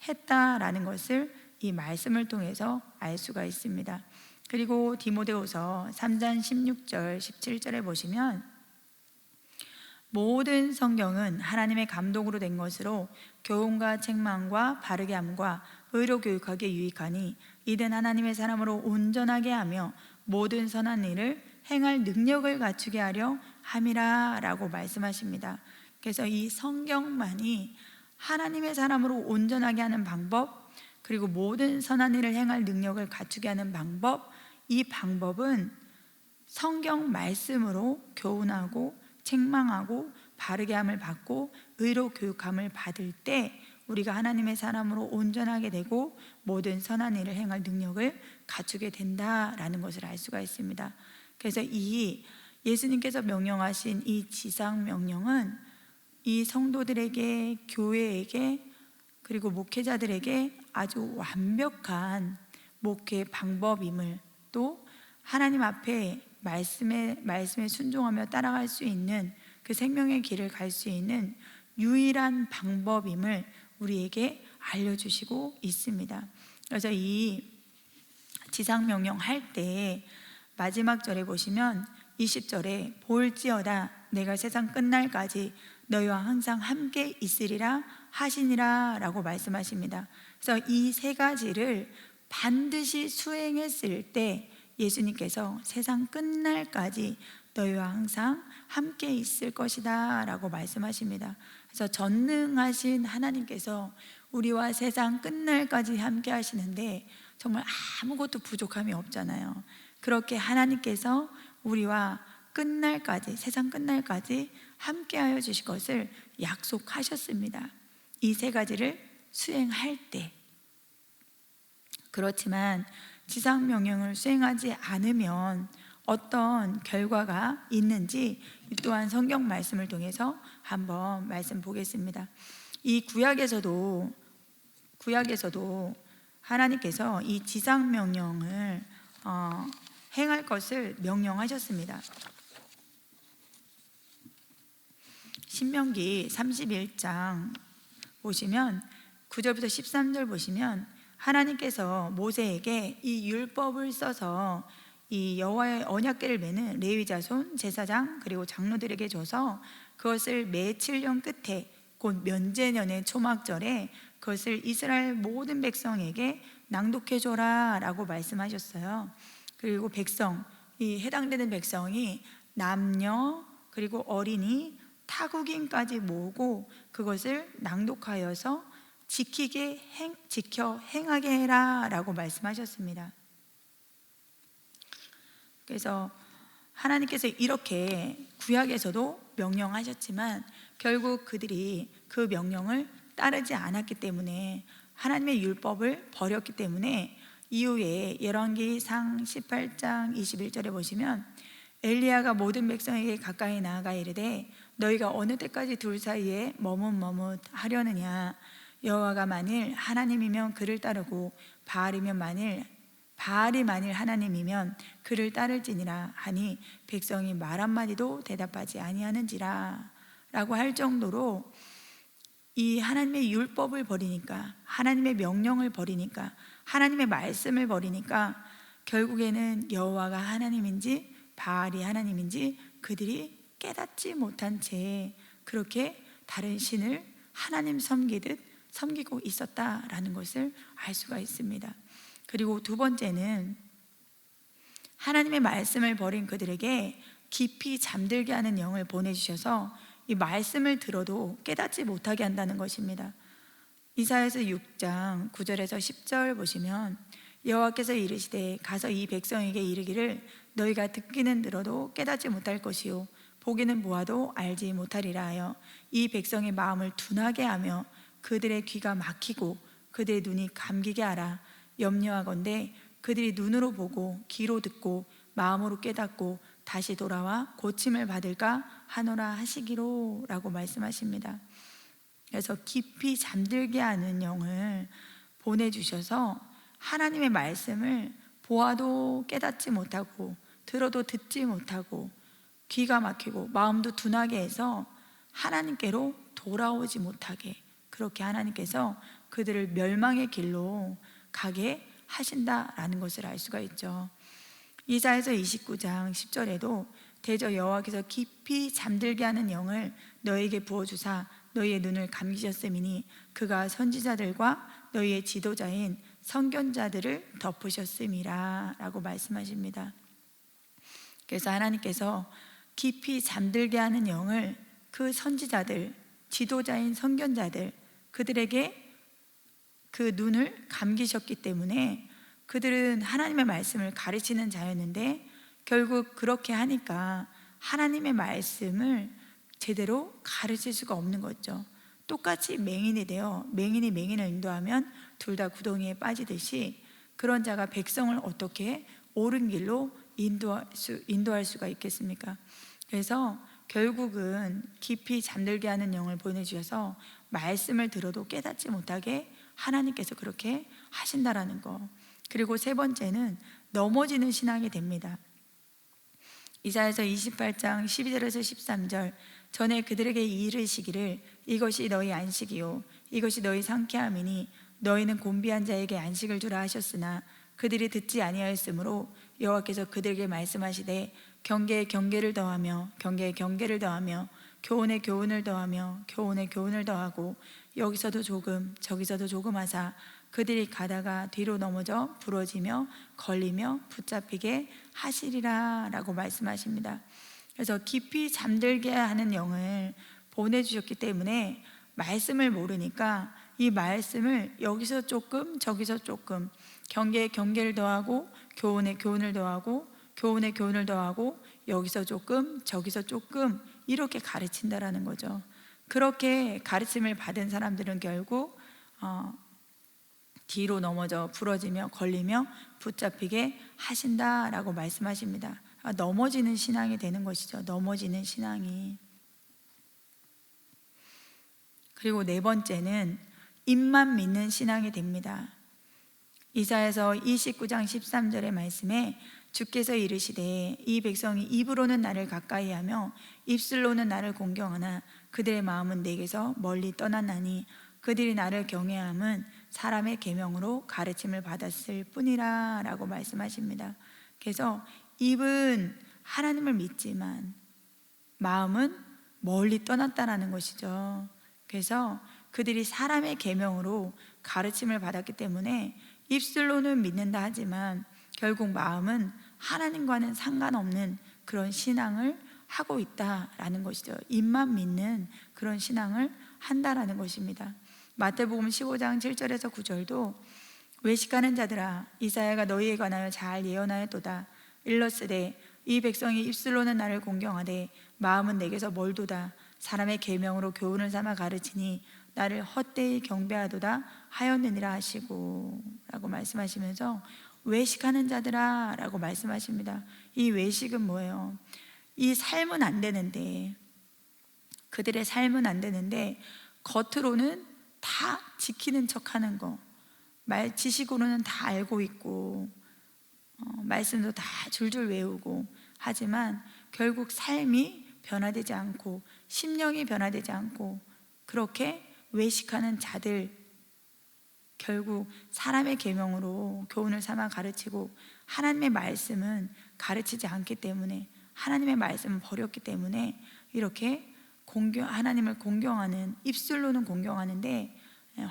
했다라는 것을 이 말씀을 통해서 알 수가 있습니다. 그리고 디모데후서 3장 16절 17절에 보시면 모든 성경은 하나님의 감독으로 된 것으로 교훈과 책망과 바르게 함과 의로 교육하기에 유익하니 이는 하나님의 사람으로 온전하게 하며 모든 선한 일을 행할 능력을 갖추게 하려 함이라 라고 말씀하십니다. 그래서 이 성경만이 하나님의 사람으로 온전하게 하는 방법, 그리고 모든 선한 일을 행할 능력을 갖추게 하는 방법, 이 방법은 성경 말씀으로 교훈하고 책망하고 바르게 함을 받고 의로 교육함을 받을 때 우리가 하나님의 사람으로 온전하게 되고 모든 선한 일을 행할 능력을 갖추게 된다라는 것을 알 수가 있습니다. 그래서 이 예수님께서 명령하신 이 지상 명령은 이 성도들에게, 교회에게, 그리고 목회자들에게 아주 완벽한 목회 방법임을, 또 하나님 앞에 말씀에 순종하며 따라갈 수 있는 그 생명의 길을 갈 수 있는 유일한 방법임을 우리에게 알려주시고 있습니다. 그래서 이 지상명령 할 때 마지막 절에 보시면 20절에 볼지어다 내가 세상 끝날까지 너희와 항상 함께 있으리라 하시니라 라고 말씀하십니다. 그래서 이 세 가지를 반드시 수행했을 때 예수님께서 세상 끝날까지 너희와 항상 함께 있을 것이다 라고 말씀하십니다. 그래서 전능하신 하나님께서 우리와 세상 끝날까지 함께 하시는데 정말 아무것도 부족함이 없잖아요. 그렇게 하나님께서 우리와 끝날까지, 세상 끝날까지 함께하여 주실 것을 약속하셨습니다. 이 세 가지를 수행할 때. 그렇지만 지상명령을 수행하지 않으면 어떤 결과가 있는지 또한 성경 말씀을 통해서 한번 말씀 보겠습니다. 이 구약에서도 하나님께서 이 지상명령을 행할 것을 명령하셨습니다. 신명기 31장 보시면 9절부터 13절 보시면 하나님께서 모세에게 이 율법을 써서 이 여호와의 언약궤를 메는 레위 자손 제사장 그리고 장로들에게 줘서 그것을 매 7년 끝에 곧 면제년의 초막절에 그것을 이스라엘 모든 백성에게 낭독해 줘라 라고 말씀하셨어요. 그리고 백성, 이 해당되는 백성이 남녀 그리고 어린이 타국인까지 모으고 그것을 낭독하여서 지켜 행하게 해라 라고 말씀하셨습니다. 그래서 하나님께서 이렇게 구약에서도 명령하셨지만 결국 그들이 그 명령을 따르지 않았기 때문에 하나님의 율법을 버렸기 때문에 이후에 열왕기상 18장 21절에 보시면 엘리야가 모든 백성에게 가까이 나아가 이르되 너희가 어느 때까지 둘 사이에 머뭇하려느냐 여호와가 만일 하나님이면 그를 따르고 바알이 만일 하나님이면 그를 따를지니라 하니 백성이 말 한마디도 대답하지 아니하는지라 라고 할 정도로 이 하나님의 율법을 버리니까 하나님의 명령을 버리니까 하나님의 말씀을 버리니까 결국에는 여호와가 하나님인지 바알이 하나님인지 그들이 깨닫지 못한 채 그렇게 다른 신을 하나님 섬기듯 섬기고 있었다라는 것을 알 수가 있습니다. 그리고 두 번째는 하나님의 말씀을 버린 그들에게 깊이 잠들게 하는 영을 보내주셔서 이 말씀을 들어도 깨닫지 못하게 한다는 것입니다. 이사야서 6장 9절에서 10절 보시면 여호와께서 이르시되 가서 이 백성에게 이르기를 너희가 듣기는 들어도 깨닫지 못할 것이요 보기는 보아도 알지 못하리라 하여 이 백성의 마음을 둔하게 하며 그들의 귀가 막히고 그들의 눈이 감기게 하라. 염려하건대 그들이 눈으로 보고 귀로 듣고 마음으로 깨닫고 다시 돌아와 고침을 받을까 하노라 하시기로 라고 말씀하십니다. 그래서 깊이 잠들게 하는 영을 보내주셔서 하나님의 말씀을 보아도 깨닫지 못하고 들어도 듣지 못하고 귀가 막히고 마음도 둔하게 해서 하나님께로 돌아오지 못하게 그렇게 하나님께서 그들을 멸망의 길로 가게 하신다라는 것을 알 수가 있죠. 이사야서 29장 10절에도 대저 여호와께서 깊이 잠들게 하는 영을 너희에게 부어주사 너희의 눈을 감기셨음이니 그가 선지자들과 너희의 지도자인 선견자들을 덮으셨음이라 라고 말씀하십니다. 그래서 하나님께서 깊이 잠들게 하는 영을 그 선지자들, 지도자인 선견자들 그들에게 그 눈을 감기셨기 때문에 그들은 하나님의 말씀을 가르치는 자였는데 결국 그렇게 하니까 하나님의 말씀을 제대로 가르칠 수가 없는 거죠. 똑같이 맹인이 되어 맹인이 맹인을 인도하면 둘 다 구덩이에 빠지듯이 그런 자가 백성을 어떻게 옳은 길로 인도할 수가 있겠습니까? 그래서 결국은 깊이 잠들게 하는 영을 보내주셔서 말씀을 들어도 깨닫지 못하게 하나님께서 그렇게 하신다라는 거. 그리고 세 번째는 넘어지는 신앙이 됩니다. 이사야서 28장 12절에서 13절 전에 그들에게 이르시기를 이것이 너희 안식이요 이것이 너희 상쾌함이니 너희는 곤비한 자에게 안식을 주라 하셨으나 그들이 듣지 아니하였으므로 여호와께서 그들에게 말씀하시되 경계에 경계를 더하며 경계에 경계를 더하며 교훈에 교훈을 더하며 교훈에 교훈을 더하고 여기서도 조금 저기서도 조금 하사 그들이 가다가 뒤로 넘어져 부러지며 걸리며 붙잡히게 하시리라 라고 말씀하십니다. 그래서 깊이 잠들게 하는 영을 보내주셨기 때문에 말씀을 모르니까 이 말씀을 여기서 조금 저기서 조금 경계에 경계를 더하고 교훈에 교훈을 더하고 교훈에 교훈을 더하고 여기서 조금 저기서 조금 이렇게 가르친다라는 거죠. 그렇게 가르침을 받은 사람들은 결국 뒤로 넘어져 부러지며 걸리며 붙잡히게 하신다라고 말씀하십니다. 넘어지는 신앙이 되는 것이죠. 넘어지는 신앙이. 그리고 네 번째는 입만 믿는 신앙이 됩니다. 이사야서 29장 13절의 말씀에 주께서 이르시되 이 백성이 입으로는 나를 가까이하며 입술로는 나를 공경하나 그들의 마음은 내게서 멀리 떠났나니 그들이 나를 경외함은 사람의 계명으로 가르침을 받았을 뿐이라 라고 말씀하십니다. 그래서 입은 하나님을 믿지만 마음은 멀리 떠났다라는 것이죠. 그래서 그들이 사람의 계명으로 가르침을 받았기 때문에 입술로는 믿는다 하지만 결국 마음은 하나님과는 상관없는 그런 신앙을 하고 있다라는 것이죠. 입만 믿는 그런 신앙을 한다라는 것입니다. 마태복음 15장 7절에서 9절도 외식하는 자들아 이사야가 너희에 관하여 잘 예언하였도다. 일러스되 이 백성이 입술로는 나를 공경하되 마음은 내게서 멀도다. 사람의 계명으로 교훈을 삼아 가르치니 나를 헛되이 경배하도다 하였느니라 하시고 라고 말씀하시면서 외식하는 자들아 라고 말씀하십니다. 이 외식은 뭐예요? 이 삶은 안 되는데, 그들의 삶은 안 되는데 겉으로는 다 지키는 척하는 거, 지식으로는 다 알고 있고 말씀도 다 줄줄 외우고 하지만 결국 삶이 변화되지 않고 심령이 변화되지 않고 그렇게 외식하는 자들, 결국 사람의 계명으로 교훈을 삼아 가르치고 하나님의 말씀은 가르치지 않기 때문에, 하나님의 말씀은 버렸기 때문에 이렇게 하나님을 공경하는, 입술로는 공경하는데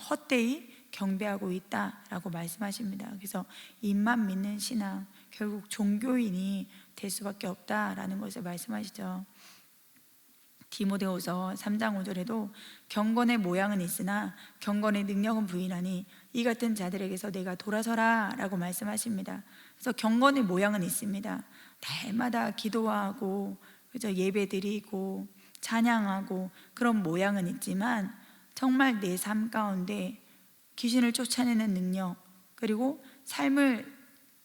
헛되이 경배하고 있다라고 말씀하십니다. 그래서 입만 믿는 신앙, 결국 종교인이 될 수밖에 없다라는 것을 말씀하시죠. 디모데후서 3장 5절에도 경건의 모양은 있으나 경건의 능력은 부인하니 이 같은 자들에게서 내가 돌아서라 라고 말씀하십니다. 그래서 경건의 모양은 있습니다. 달마다 기도하고 예배 드리고 찬양하고 그런 모양은 있지만 정말 내 삶 가운데 귀신을 쫓아내는 능력, 그리고 삶을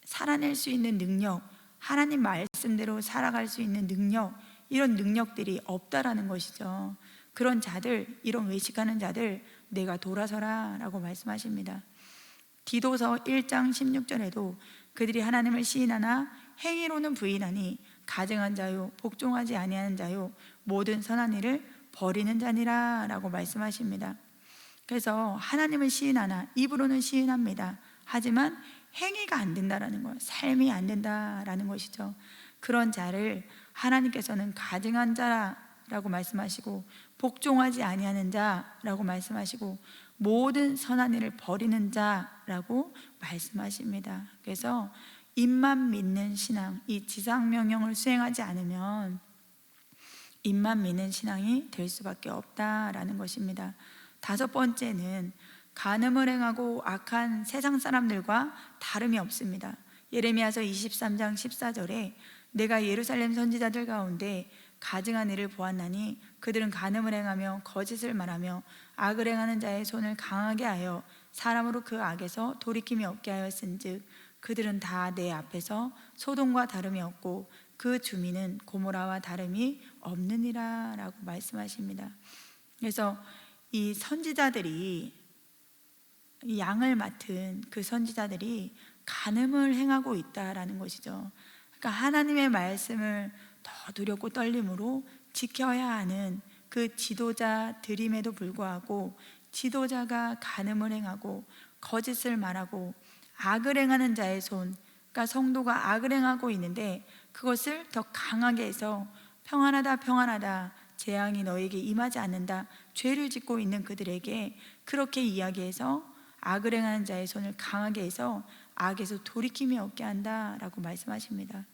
살아낼 수 있는 능력, 하나님 말씀대로 살아갈 수 있는 능력, 이런 능력들이 없다라는 것이죠. 그런 자들, 이런 외식하는 자들 내가 돌아서라 라고 말씀하십니다. 디도서 1장 16절에도 그들이 하나님을 시인하나 행위로는 부인하니 가증한 자요 복종하지 아니하는 자요 모든 선한 일을 버리는 자니라 라고 말씀하십니다. 그래서 하나님을 시인하나 입으로는 시인합니다. 하지만 행위가 안 된다라는 거예요. 삶이 안 된다라는 것이죠. 그런 자를 하나님께서는 가증한 자라고 말씀하시고 복종하지 아니하는 자라고 말씀하시고 모든 선한 일을 버리는 자라고 말씀하십니다. 그래서 입만 믿는 신앙, 이 지상명령을 수행하지 않으면 입만 믿는 신앙이 될 수밖에 없다라는 것입니다. 다섯 번째는 간음을 행하고 악한 세상 사람들과 다름이 없습니다. 예레미야서 23장 14절에 내가 예루살렘 선지자들 가운데 가증한 일을 보았나니 그들은 간음을 행하며 거짓을 말하며 악을 행하는 자의 손을 강하게 하여 사람으로 그 악에서 돌이킴이 없게 하였은즉 그들은 다 내 앞에서 소돔과 다름이 없고 그 주민은 고모라와 다름이 없느니라 라고 말씀하십니다. 그래서 이 선지자들이, 이 양을 맡은 그 선지자들이 간음을 행하고 있다라는 것이죠. 그러니까 하나님의 말씀을 더 두렵고 떨림으로 지켜야 하는 그 지도자들임에도 불구하고 지도자가 간음을 행하고 거짓을 말하고 악을 행하는 자의 손, 그러니까 성도가 악을 행하고 있는데 그것을 더 강하게 해서 평안하다 평안하다, 재앙이 너에게 임하지 않는다, 죄를 짓고 있는 그들에게 그렇게 이야기해서 악을 행하는 자의 손을 강하게 해서 악에서 돌이킴이 없게 한다라고 말씀하십니다.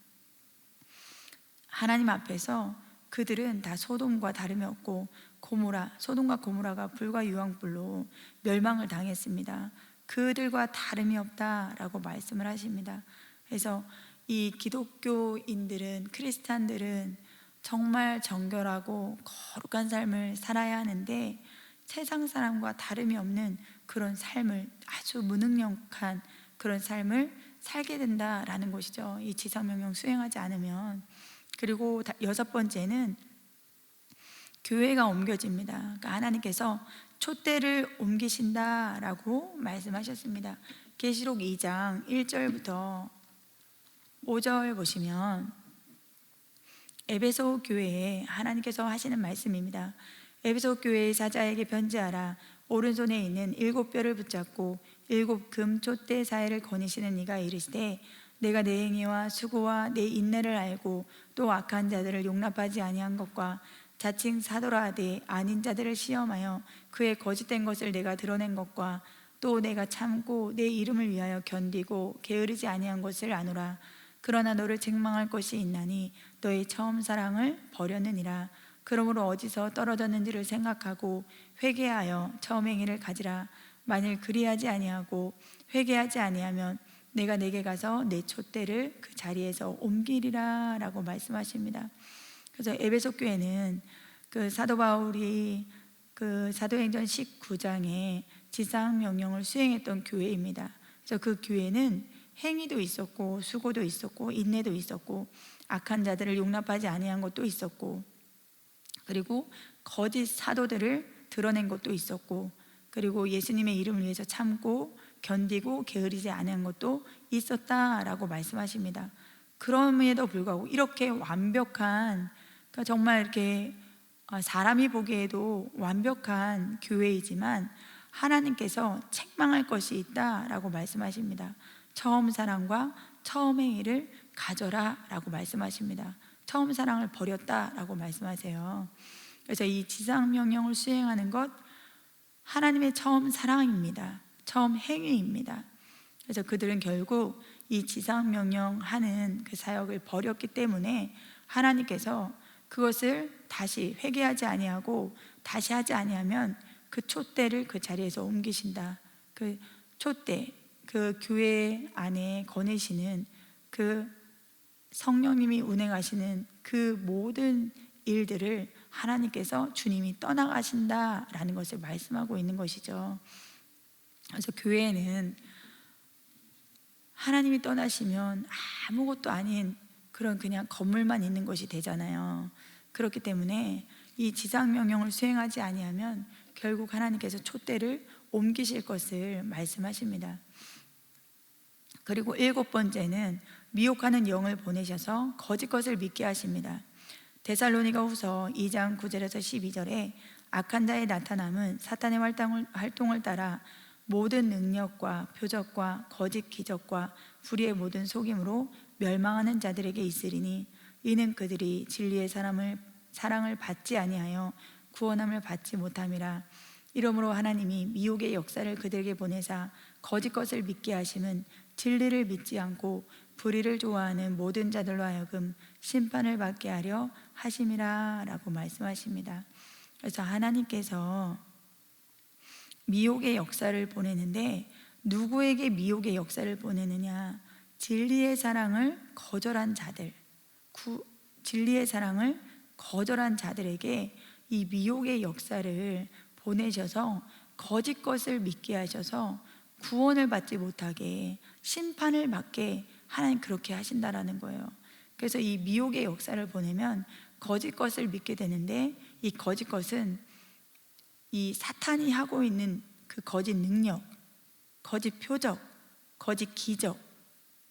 하나님 앞에서 그들은 다 소돔과 다름이 없고 소돔과 고모라가 불과 유황불로 멸망을 당했습니다. 그들과 다름이 없다라고 말씀을 하십니다. 그래서 이 기독교인들은, 크리스찬들은 정말 정결하고 거룩한 삶을 살아야 하는데 세상 사람과 다름이 없는 그런 삶을, 아주 무능력한 그런 삶을 살게 된다라는 것이죠. 이 지상명령 수행하지 않으면. 그리고 여섯 번째는 교회가 옮겨집니다. 그러니까 하나님께서 촛대를 옮기신다라고 말씀하셨습니다. 계시록 2장 1절부터 5절 보시면 에베소 교회에 하나님께서 하시는 말씀입니다. 에베소 교회의 사자에게 편지하라. 오른손에 있는 7뼈를 붙잡고 7금 촛대 사이를 거니시는 이가 이르시되 내가 내 행위와 수고와 내 인내를 알고 또 악한 자들을 용납하지 아니한 것과 자칭 사도라 하되 아닌 자들을 시험하여 그의 거짓된 것을 내가 드러낸 것과 또 내가 참고 내 이름을 위하여 견디고 게으르지 아니한 것을 아노라. 그러나 너를 책망할 것이 있나니 너의 처음 사랑을 버렸느니라. 그러므로 어디서 떨어졌는지를 생각하고 회개하여 처음 행위를 가지라. 만일 그리하지 아니하고 회개하지 아니하면 내가 내게 가서 내 촛대를 그 자리에서 옮기리라 라고 말씀하십니다. 그래서 에베소 교회는 그 사도 바울이 그 사도행전 19장에 지상명령을 수행했던 교회입니다. 그래서 그 교회는 행위도 있었고 수고도 있었고 인내도 있었고 악한 자들을 용납하지 아니한 것도 있었고 그리고 거짓 사도들을 드러낸 것도 있었고 그리고 예수님의 이름을 위해서 참고 견디고 게으르지 아니한 것도 있었다라고 말씀하십니다. 그럼에도 불구하고 이렇게 완벽한, 그러니까 정말 이렇게 사람이 보기에도 완벽한 교회이지만 하나님께서 책망할 것이 있다라고 말씀하십니다. 처음 사랑과 처음 행위를 가져라 라고 말씀하십니다. 처음 사랑을 버렸다라고 말씀하세요. 그래서 이 지상명령을 수행하는 것, 하나님의 처음 사랑입니다. 처음 행위입니다. 그래서 그들은 결국 이 지상명령 하는 그 사역을 버렸기 때문에 하나님께서 그것을 다시 회개하지 아니하고 다시 하지 아니하면 그 촛대를 그 자리에서 옮기신다. 그 촛대, 그 교회 안에 거내시는 그 성령님이 운행하시는 그 모든 일들을 하나님께서 주님이 떠나가신다라는 것을 말씀하고 있는 것이죠. 그래서 교회는 하나님이 떠나시면 아무것도 아닌 그런 그냥 건물만 있는 것이 되잖아요. 그렇기 때문에 이 지상명령을 수행하지 아니하면 결국 하나님께서 촛대를 옮기실 것을 말씀하십니다. 그리고 7번째는 미혹하는 영을 보내셔서 거짓 것을 믿게 하십니다. 데살로니가 후서 2장 9절에서 12절에 악한 자의 나타남은 사탄의 활동을 따라 모든 능력과 표적과 거짓 기적과 불의의 모든 속임으로 멸망하는 자들에게 있으리니 이는 그들이 진리의 사랑을 받지 아니하여 구원함을 받지 못함이라. 이러므로 하나님이 미혹의 역사를 그들에게 보내사 거짓 것을 믿게 하심은 진리를 믿지 않고 불의를 좋아하는 모든 자들로 하여금 심판을 받게 하려 하심이라 라고 말씀하십니다. 그래서 하나님께서 미혹의 역사를 보내는데 누구에게 미혹의 역사를 보내느냐? 진리의 사랑을 거절한 자들, 진리의 사랑을 거절한 자들에게 이 미혹의 역사를 보내셔서 거짓 것을 믿게 하셔서 구원을 받지 못하게 심판을 받게 하나님 그렇게 하신다라는 거예요. 그래서 이 미혹의 역사를 보내면 거짓 것을 믿게 되는데 이 거짓 것은 이 사탄이 하고 있는 그 거짓 능력, 거짓 표적, 거짓 기적,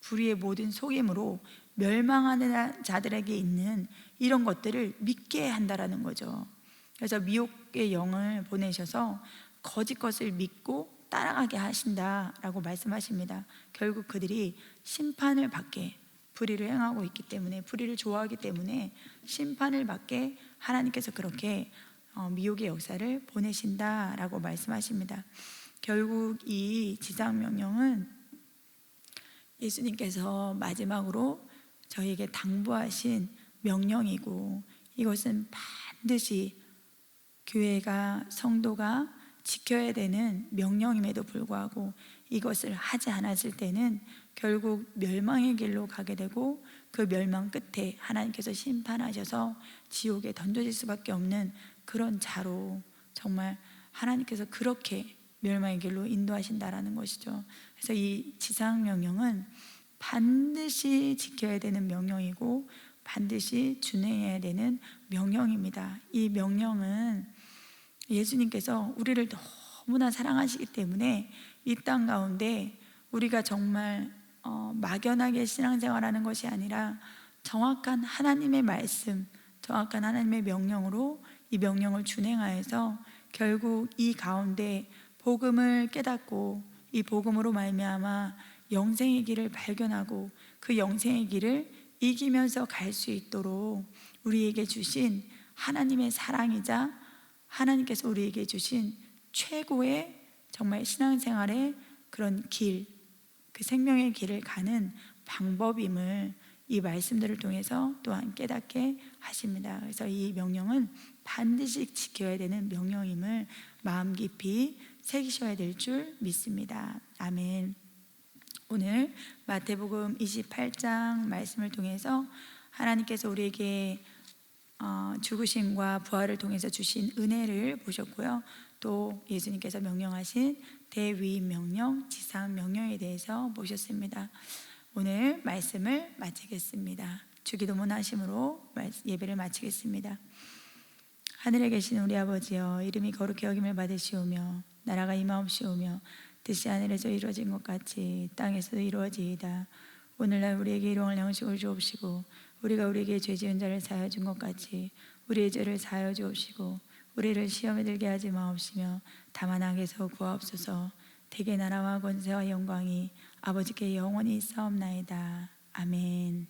불의의 모든 속임으로 멸망하는 자들에게 있는 이런 것들을 믿게 한다라는 거죠. 그래서 미혹의 영을 보내셔서 거짓 것을 믿고 따라가게 하신다라고 말씀하십니다. 결국 그들이 심판을 받게, 불의를 행하고 있기 때문에, 불의를 좋아하기 때문에 심판을 받게 하나님께서 그렇게 미혹의 역사를 보내신다라고 말씀하십니다. 결국 이 지상명령은 예수님께서 마지막으로 저희에게 당부하신 명령이고, 이것은 반드시 교회가, 성도가 지켜야 되는 명령임에도 불구하고 이것을 하지 않았을 때는 결국 멸망의 길로 가게 되고, 그 멸망 끝에 하나님께서 심판하셔서 지옥에 던져질 수밖에 없는 그런 자로, 정말 하나님께서 그렇게 멸망의 길로 인도하신다라는 것이죠. 그래서 이 지상명령은 반드시 지켜야 되는 명령이고 반드시 준행해야 되는 명령입니다. 이 명령은 예수님께서 우리를 너무나 사랑하시기 때문에 이 땅 가운데 우리가 정말 막연하게 신앙생활하는 것이 아니라 정확한 하나님의 말씀, 정확한 하나님의 명령으로 이 명령을 준행하여서 결국 이 가운데 복음을 깨닫고 이 복음으로 말미암아 영생의 길을 발견하고 그 영생의 길을 이기면서 갈 수 있도록 우리에게 주신 하나님의 사랑이자 하나님께서 우리에게 주신 최고의 정말 신앙생활의 그런 길, 그 생명의 길을 가는 방법임을 이 말씀들을 통해서 또한 깨닫게 하십니다. 그래서 이 명령은 반드시 지켜야 되는 명령임을 마음 깊이 새기셔야 될 줄 믿습니다. 아멘. 오늘 마태복음 28장 말씀을 통해서 하나님께서 우리에게 죽으심과 부활을 통해서 주신 은혜를 보셨고요. 또 예수님께서 명령하신 대위임 명령, 지상 명령에 대해서 보셨습니다. 오늘 말씀을 마치겠습니다. 주기도문 하심으로 예배를 마치겠습니다. 하늘에 계신 우리 아버지여, 이름이 거룩히 여김을 받으시오며 나라가 임하옵시오며 뜻이 하늘에서 이루어진 것 같이 땅에서도 이루어지이다. 오늘날 우리에게 일용할 양식을 주옵시고 우리가 우리에게 죄 지은 자를 사하여 준 것 같이 우리의 죄를 사하여 주옵시고 우리를 시험에 들게 하지 마옵시며 다만 악에서 구하옵소서. 대개 나라와 권세와 영광이 아버지께 영원히 있사옵나이다. 아멘.